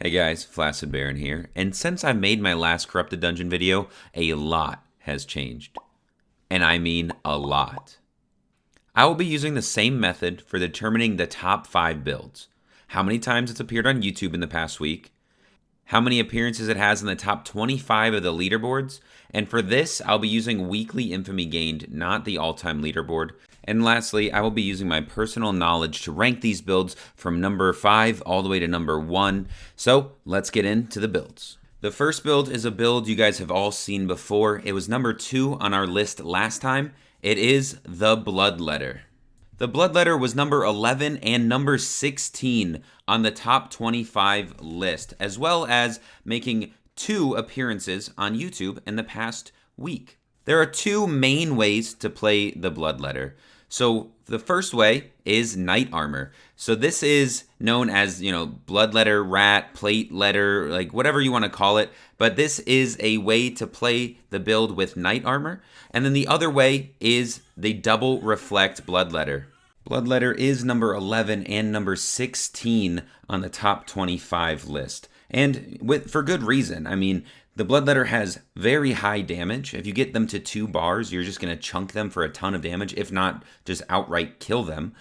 Hey guys, Flaccid Baron here, and since I made my last Corrupted Dungeon video, a lot has changed. And I mean a lot. I will be using the same method for determining the top 5 builds. How many times it's appeared on YouTube in the past week, how many appearances it has in the top 25 of the leaderboards, and for this, I'll be using weekly infamy gained, not the all-time leaderboard. And lastly, I will be using my personal knowledge to rank these builds from number 5 all the way to number 1. So let's get into the builds. The first build is a build you guys have all seen before. It was number 2 on our list last time. It is the Bloodletter. The Bloodletter was number 11 and number 16 on the top 25 list, as well as making 2 appearances on YouTube in the past week. There are 2 main ways to play the Bloodletter. So the first way is Knight Armor. So this is known as, Bloodletter, Rat, Plate Letter, like whatever you want to call it. But this is a way to play the build with Knight Armor. And then the other way is the Double Reflect Bloodletter. Bloodletter is number 11 and number 16 on the top 25 list. And for good reason. I mean, the Bloodletter has very high damage. If you get them to 2 bars, you're just going to chunk them for a ton of damage, if not just outright kill them.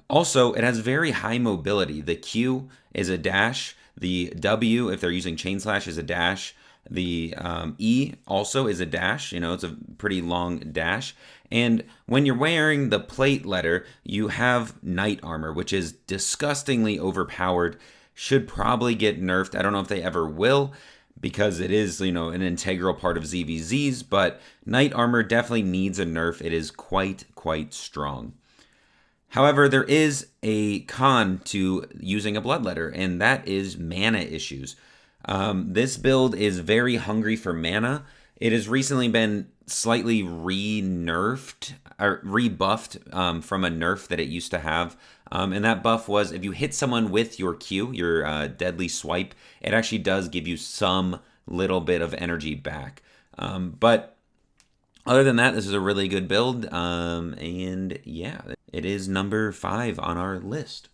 Also, it has very high mobility. The Q is a dash. The W, if they're using Chain Slash, is a dash. The E also is a dash. It's a pretty long dash. And when you're wearing the Plate Letter, you have Knight Armor, which is disgustingly overpowered. Should probably get nerfed. I don't know if they ever will, because it is, an integral part of ZVZs, but Knight Armor definitely needs a nerf. It is quite strong. However, there is a con to using a Bloodletter, and that is mana issues. This build is very hungry for mana. It has recently been slightly rebuffed from a nerf that it used to have. And that buff was if you hit someone with your Q, your deadly swipe, it actually does give you some little bit of energy back. But other than that, this is a really good build. And yeah, it is number 5 on our list.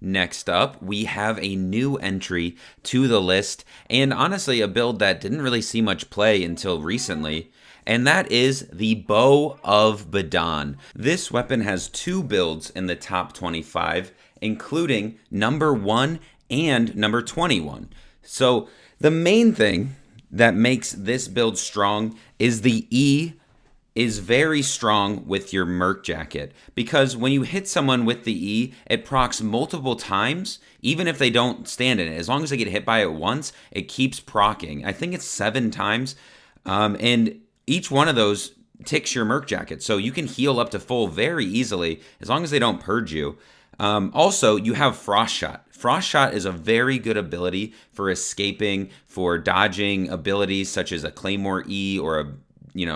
Next up, we have a new entry to the list, and honestly, a build that didn't really see much play until recently, and that is the Bow of Badon. This weapon has 2 builds in the top 25, including number 1 and number 21. So the main thing that makes this build strong is the E is very strong with your Merc Jacket, because when you hit someone with the E, it procs multiple times, even if they don't stand in it. As long as they get hit by it once, it keeps procking. I think it's 7 times, and each one of those ticks your Merc Jacket, so you can heal up to full very easily, as long as they don't purge you. Also, you have Frost Shot. Frost Shot is a very good ability for escaping, for dodging abilities such as a Claymore E or a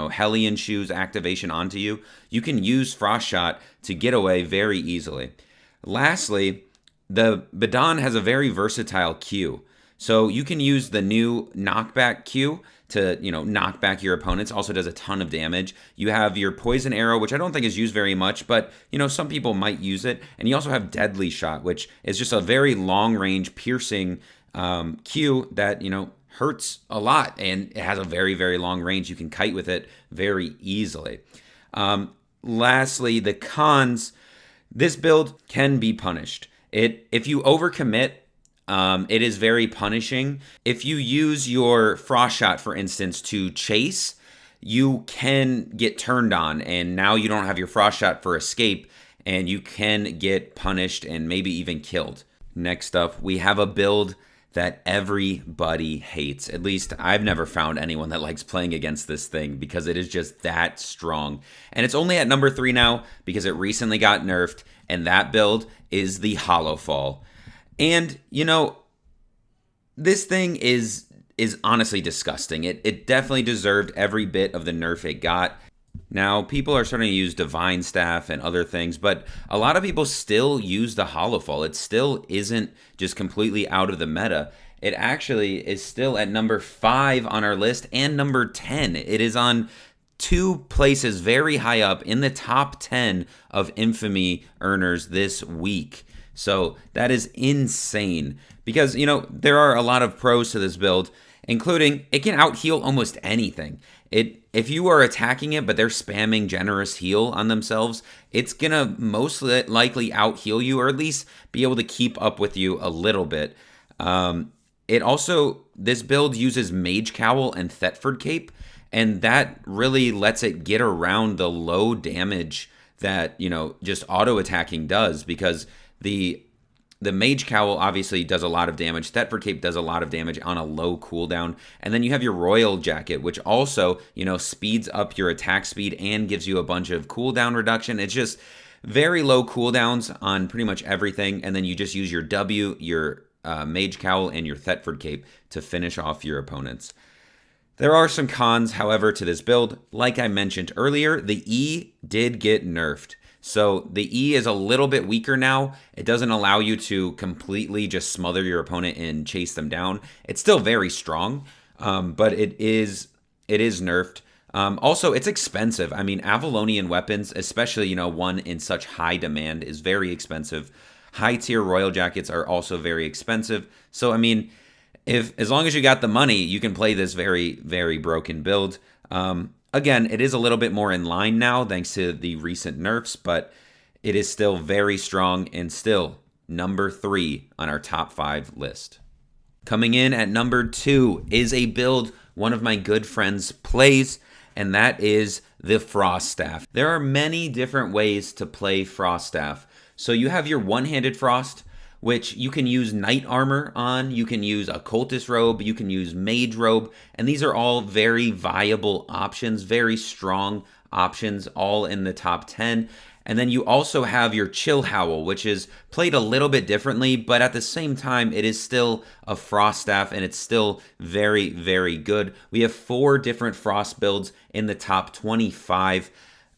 Hellion Shoes activation onto you. You can use Frost Shot to get away very easily. Lastly, the Badon has a very versatile Q. So you can use the new knockback Q to, knock back your opponents. Also does a ton of damage. You have your Poison Arrow, which I don't think is used very much, but, some people might use it. And you also have Deadly Shot, which is just a very long-range piercing Q that, hurts a lot, and it has a very long range. You can kite with it very easily. Lastly, the cons. This build can be punished. If you overcommit, it is very punishing. If you use your Frost Shot, for instance, to chase, you can get turned on, and now you don't have your Frost Shot for escape, and you can get punished and maybe even killed. Next up, we have a build that everybody hates. At least I've never found anyone that likes playing against this thing, because it is just that strong. And it's only at number 3 now because it recently got nerfed, and that build is the Hallowfall. And, this thing is honestly disgusting. It definitely deserved every bit of the nerf it got. Now, people are starting to use Divine Staff and other things, but a lot of people still use the Hallowfall. It still isn't just completely out of the meta. It actually is still at number 5 on our list and number 10. It is on 2 places very high up in the top 10 of infamy earners this week. So that is insane because, there are a lot of pros to this build, including it can out heal almost anything. If you are attacking it, but they're spamming generous heal on themselves, it's going to most likely out heal you, or at least be able to keep up with you a little bit. This build uses Mage Cowl and Thetford Cape, and that really lets it get around the low damage that, just auto attacking does, because the Mage Cowl obviously does a lot of damage. Thetford Cape does a lot of damage on a low cooldown. And then you have your Royal Jacket, which also, speeds up your attack speed and gives you a bunch of cooldown reduction. It's just very low cooldowns on pretty much everything. And then you just use your W, your Mage Cowl, and your Thetford Cape to finish off your opponents. There are some cons, however, to this build. Like I mentioned earlier, the E did get nerfed. So the E is a little bit weaker now. It doesn't allow you to completely just smother your opponent and chase them down. It's still very strong, but it is nerfed. Also, it's expensive. I mean, Avalonian weapons, especially, one in such high demand, is very expensive. High tier Royal Jackets are also very expensive. So, I mean, as long as you got the money, you can play this very, very broken build. Again, it is a little bit more in line now thanks to the recent nerfs, but it is still very strong and still number 3 on our top 5 list. Coming in at number 2 is a build one of my good friends plays, and that is the Frost Staff. There are many different ways to play Frost Staff. So you have your one-handed Frost, which you can use Knight Armor on, you can use Occultist Robe, you can use Mage Robe, and these are all very viable options, very strong options, all in the top 10. And then you also have your Chillhowl, which is played a little bit differently, but at the same time, it is still a Frost Staff, and it's still very, very good. We have 4 different Frost builds in the top 25.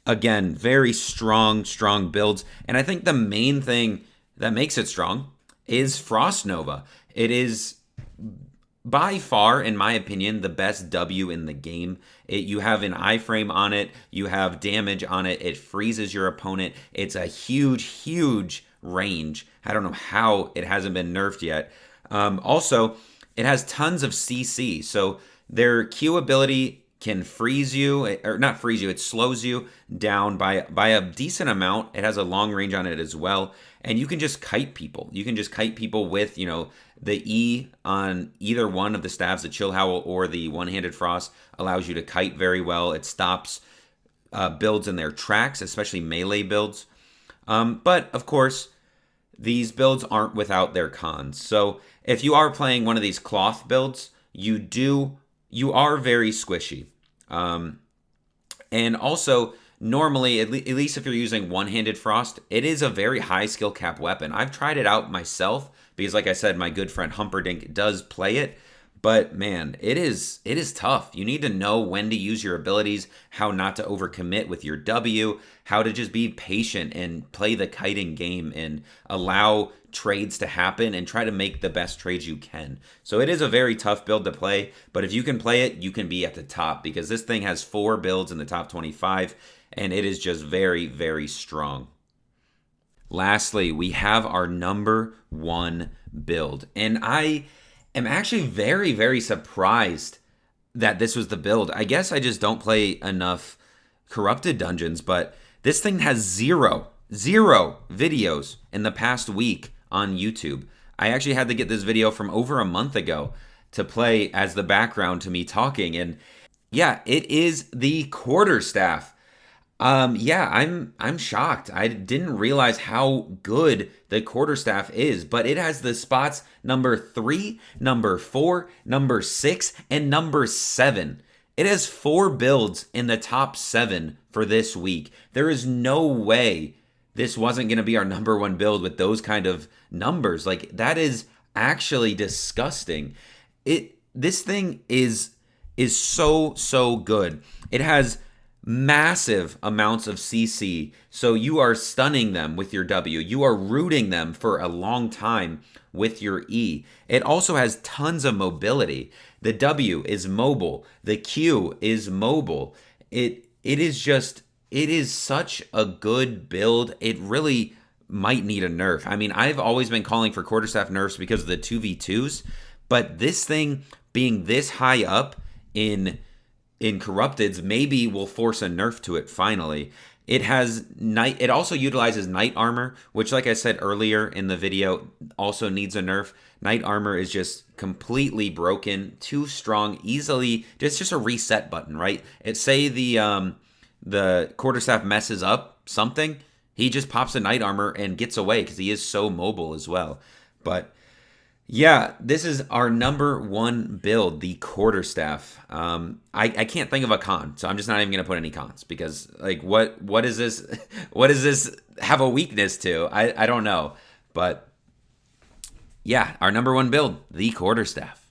Again, very strong builds, and I think the main thing that makes it strong is Frost Nova. It is by far, in my opinion, the best W in the game. You have an iframe on it, you have damage on it, it freezes your opponent. It's a huge range. I don't know how it hasn't been nerfed yet. Also, it has tons of CC, so their Q ability can freeze you, or not freeze you, it slows you down by a decent amount. It has a long range on it as well. And you can just kite people. You can just kite people with, the E on either one of the staffs, the Chillhowl or the one-handed Frost, allows you to kite very well. It stops builds in their tracks, especially melee builds. But, of course, these builds aren't without their cons. So if you are playing one of these cloth builds, you are very squishy. And also, normally, at least if you're using one-handed Frost, it is a very high skill cap weapon. I've tried it out myself because, like I said, my good friend Humperdinck does play it. But man, it is tough. You need to know when to use your abilities, how not to overcommit with your W, how to just be patient and play the kiting game and allow trades to happen and try to make the best trades you can. So it is a very tough build to play, but if you can play it, you can be at the top because this thing has 4 builds in the top 25 and it is just very, very strong. Lastly, we have our number 1 build, and I am actually very, very surprised that this was the build. I guess I just don't play enough corrupted dungeons, but this thing has zero videos in the past week on YouTube. I actually had to get this video from over a month ago to play as the background to me talking, and yeah, it is the Quarterstaff. I'm shocked. I didn't realize how good the Quarterstaff is, but it has the spots number 3, number 4, number 6, and number 7. It has 4 builds in the top 7 for this week. There is no way this wasn't going to be our number 1 build with those kind of numbers. Like, that is actually disgusting. This thing is so good. It has massive amounts of CC, so you are stunning them with your W. You are rooting them for a long time with your E. It also has tons of mobility. The W is mobile. The Q is mobile. It is such a good build. It really might need a nerf. I mean, I've always been calling for Quarterstaff nerfs because of the 2v2s, but this thing being this high up in Corrupteds maybe will force a nerf to it finally. It has night. It also utilizes night armor, which, like I said earlier in the video, also needs a nerf. Night armor is just completely broken, too strong, easily. It's just a reset button, right? It say the Quarterstaff messes up something, he just pops a night armor and gets away because he is so mobile as well. But yeah, this is our number one build, the Quarterstaff. I can't think of a con, so I'm just not even gonna put any cons because like what is this? What does this have a weakness to? I don't know, but yeah, our number one build, the Quarterstaff.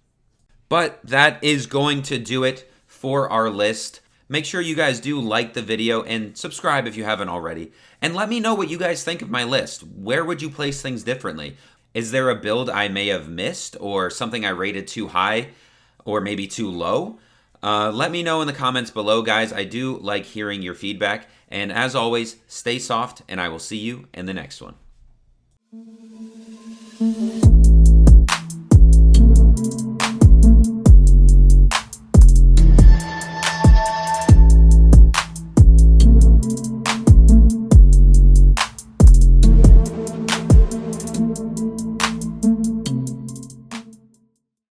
But that is going to do it for our list. Make sure you guys do like the video and subscribe if you haven't already. And let me know what you guys think of my list. Where would you place things differently? Is there a build I may have missed or something I rated too high or maybe too low? Let me know in the comments below, guys. I do like hearing your feedback. And as always, stay soft, and I will see you in the next one.